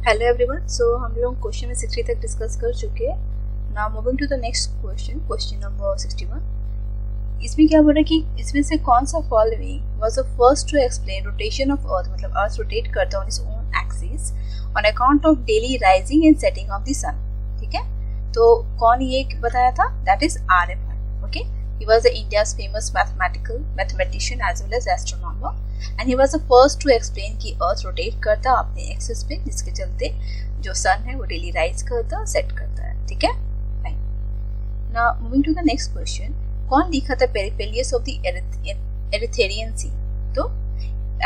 Hello everyone. सो हम लोग question में 60 तक डिस्कस कर चुके हैं। Now moving to the next question, question number 61। इसमें क्या बोल रहा है कि इसमें से कौन सा following was the first to explain rotation of earth, मतलब अर्थ रोटेट करता है on its own axis on account of daily rising and setting of the sun. ठीक है, तो कौन ये बताया था? That is Aryabhatta. Okay, he was the India's famous mathematician as well as astronomer and he was the first to explain कि अर्थ rotate करता है अपने एक्सिस पे, जिसके चलते जो सन है वो डेली राइज करता है, सेट करता है। ठीक है, fine. Now moving to the next question, कौन लिखा था पेरिपेलियस ऑफ द एरिथ्रेरियन सी? तो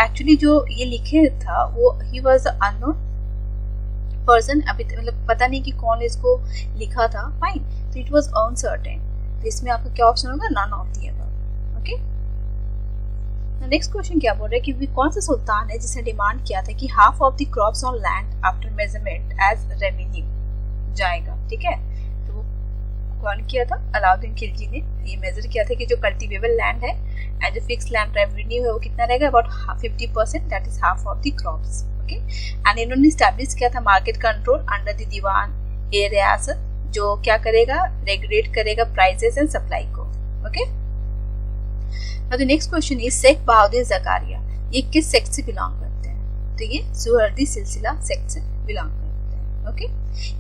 एक्चुअली जो ये लिखे था वो he was the unknown person, अभी मतलब पता नहीं कि कौन इसको लिखा था। फाइन, तो इट वाज अनसर्टेन। इसमें आपका क्या ऑप्शन होगा? None of the above. Okay, next question क्या बोल रहा है कि कौन सा सुल्तान है जिसने डिमांड किया था कि half of the crops on land after measurement as revenue जाएगा। ठीक है, तो वो कौन किया था? अलाउद्दीन खिलजी ने ये मेजर किया था कि जो कल्टीवेबल लैंड है एंड जो फिक्स लैंड रेवेन्यू है वो कितना रहेगा? About 50%, that is half of the crops. Okay, and इन्होंने स्टैब्लिश किया था market control under the Diwan e Riyasat, जो क्या करेगा? रेगुलेट करेगा प्राइसेस एंड सप्लाई को। Okay, now the next question is Shaikh Bahauddin Zakariya, ये किस सेक्ट से बिलोंग करते हैं? तो ये सुहर्दी सिलसिला सेक्ट से बिलोंग करते हैं। ओके,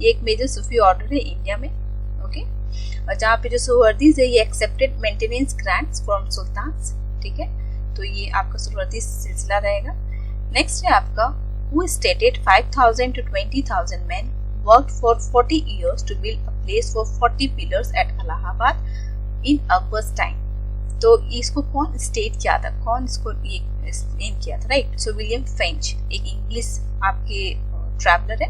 ये एक मेजर सूफी ऑर्डर है इंडिया में। ओके, और जहाँ पे जो सुहर्दीज है ये accepted maintenance grants from sultans. ठीक है, तो ये आपका सुहर्दी सिलसिला रहेगा। नेक्स्ट है आपका who stated 5,000 to 20,000 men worked for 40 years to build a place for 40 pillars at Allahabad in Akbar's time। तो इसको कौन स्टेट किया था, कौन इसको ये एक्सप्लेन किया था? राइट, सो विलियम फेंच, एक इंग्लिश आपके ट्रैवलर है।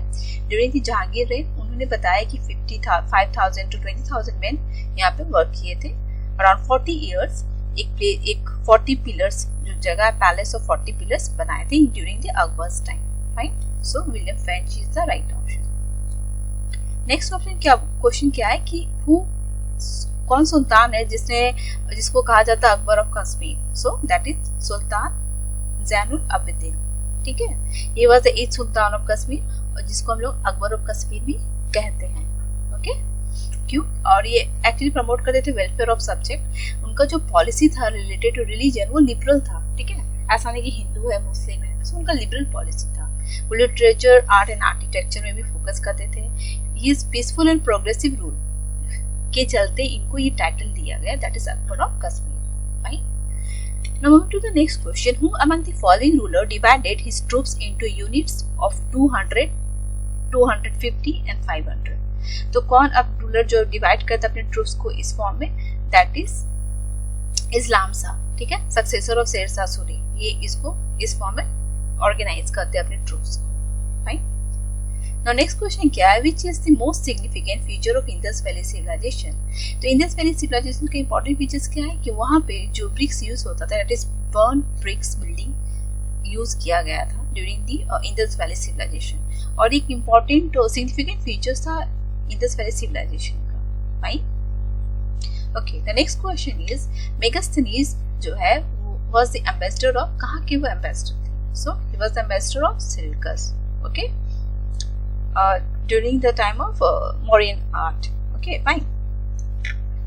ड्यूरिंग द जहांगीर रेन उन्होंने बताया कि 5,000 to 20,000 मैन यहाँ पे वर्क किए थे। अराउंड 40 ईयर्स एक 40 पिलर्स, जो जगह पैलेस ऑफ 40 पिलर्स बनाए थे during the Akbar's time. Right, so William French is the right option. Next option question क्या है कि कौन सुल्तान है जिसको कहा जाता है Akbar of Kashmir? So that is sultan Zainul Abidin. ठीक है, ये was the 8th sultan of Kashmir और जिसको हम लोग अकबर ऑफ कश्मीर भी कहते हैं। ओके, क्यों? और ये एक्चुअली प्रमोट करते थे वेलफेयर ऑफ सब्जेक्ट। उनका जो पॉलिसी था रिलेटेड टू रिलीजन वो लिबरल था। ठीक है, ऐसा नहीं कि हिंदू है मुस्लिम है, तो उनका लिबरल पॉलिसी था। वो लिटरेचर, आर्ट एंड आर्किटेक्चर में भी फोकस करते थे। ये पीसफुल एंड प्रोग्रेसिव रूल के चलते इनको ये टाइटल दिया गया, that is Akbar of Kashmir. Right, now moving to the next question, who among the following ruler divided his troops into units of 200, 250 and 500? तो कौन अब रूलर जो डिवाइड करता अपने ट्रूप्स को इस फॉर्म में? दैट इज इस्लाम शाह। ठीक है, सक्सेसर ऑफ शेर शाह सूरी, ये इसको इस फॉर्म में ऑर्गेनाइज करते हैं अपने ट्रूप्स को। राइट, नाउ नेक्स्ट क्वेश्चन क्या है? Which is the most significant feature of Indus Valley Civilisation? तो इंडस वैली सिविलाइजेशन के इंपॉर्टेंट फीचर्स क्या है कि वहां पे जो ब्रिक्स यूज होता था, that is burn bricks building use किया गया था during the Indus Valley Civilisation. और एक इंपॉर्टेंट सिग्निफिकेंट फीचर्स था इंडस वैली सिविलाइजेशन का। Fine, okay, the next question is Megasthenes जो है वाज द एम्बेसडर ऑफ, कहाँ के वो एम्बेसडर थे? So he was the ambassador of Seleucus. Okay, during the time of Mauryan art. Okay, fine.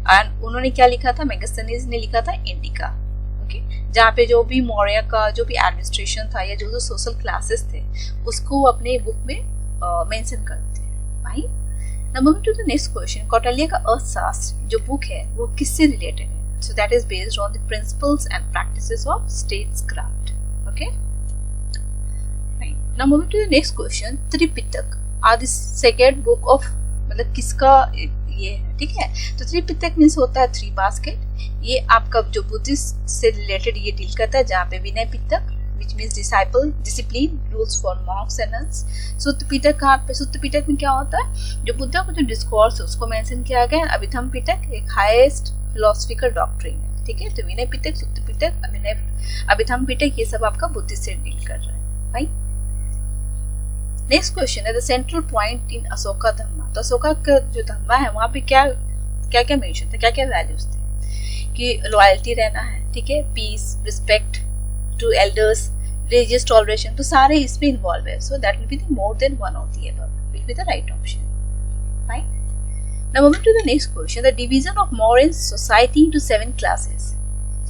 And उन्होंने क्या लिखा था? मेगास्थनीज ने लिखा था इंडिका। ओके, जहाँ पे जो भी मौर्य का जो भी एडमिनिस्ट्रेशन था या जो सोशल क्लासेस थे उसको वो अपने बुक में मेंशन करते हैं। Fine, now moving to the next question, Kautilya का अर्थशास्त्र जो बुक है वो किससे रिलेटेड है? So that is based on the principles and practices of statecraft. Okay, fine, now moving to the next question, Tripitaka आदि सेकेंड बुक ऑफ, मतलब किसका ये है? ठीक है, तो त्रिपिटक मींस होता है 3 बास्केट। ये आपका जो बुद्धिस्ट से रिलेटेड ये डील करता है, जहाँ पे Vinaya Pitaka which means discipline rules for monks and nuns. Sutta Pitaka कहाँ पे? सुत्त पिटक में क्या होता है? जो बुद्धा का जो डिस्कोर्स है उसको मेंशन किया गया है। अभिधम पिटक एक हाईएस्ट फिलोसफिकल डॉक्ट्रिन है। ठीक है, तो विनय पिटक, सुत्त पिटक, अभिधम पिटक ये सब आपका बुद्धिस्ट से डील कर रहा है। राइट, नेक्स्ट क्वेश्चन है the central point in Ashoka Dhamma. तो अशोका का जो धम्मा है वहां पे क्या क्या मेंशन थे, क्या क्या वैल्यूज थे? कि लॉयल्टी रहना है, ठीक है, peace, respect to elders, religious toleration, तो सारे इसमें इन्वॉल्व है. So that will be the more than one of the above will be the right option. Fine. Now moving to the next question, the division of Mauryan society into 7 classes.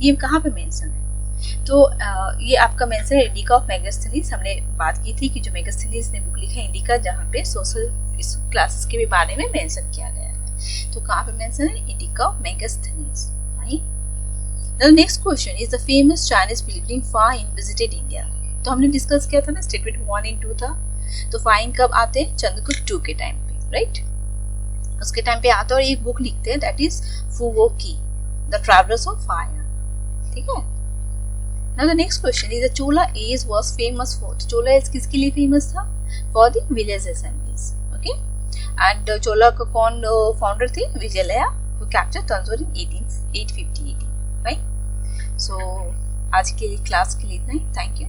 ये कहाँ पे mention है? तो ये आपका mention है indica of Megasthenes. हमने बात की थी कि जो मेगास्थनीज ने बुक लिखा है इंडिका, जहाँ पे सोशल क्लासेस के भी बारे में मेंशन किया गया है. तो कहाँ पे मेंशन है? Indica of Megasthenes. Right. Now the next question is the famous Chinese pilgrim Fa Yin visited India. तो हमने डिस्कस किया था ना, स्टेटमेंट 1 and 2 था. तो Fa Yin कब आते हैं? चंद्रगुप्त 2 के टाइम पे, राइट. उसके टाइम पे आते हैं और एक बुक लिखते हैं, दैट इज फू वो की, द ट्रैवलर्स ऑफ फायर. ठीक है. Now the next question is the Chola age was famous for. Chola age किसके लिए फेमस था? For the village assemblies. Okay. And Chola का कौन फाउंडर थे? Vijayalaya, who captured Tanjore in 850 AD. Right. So आज के लिए क्लास के लिए इतना ही. Thank you.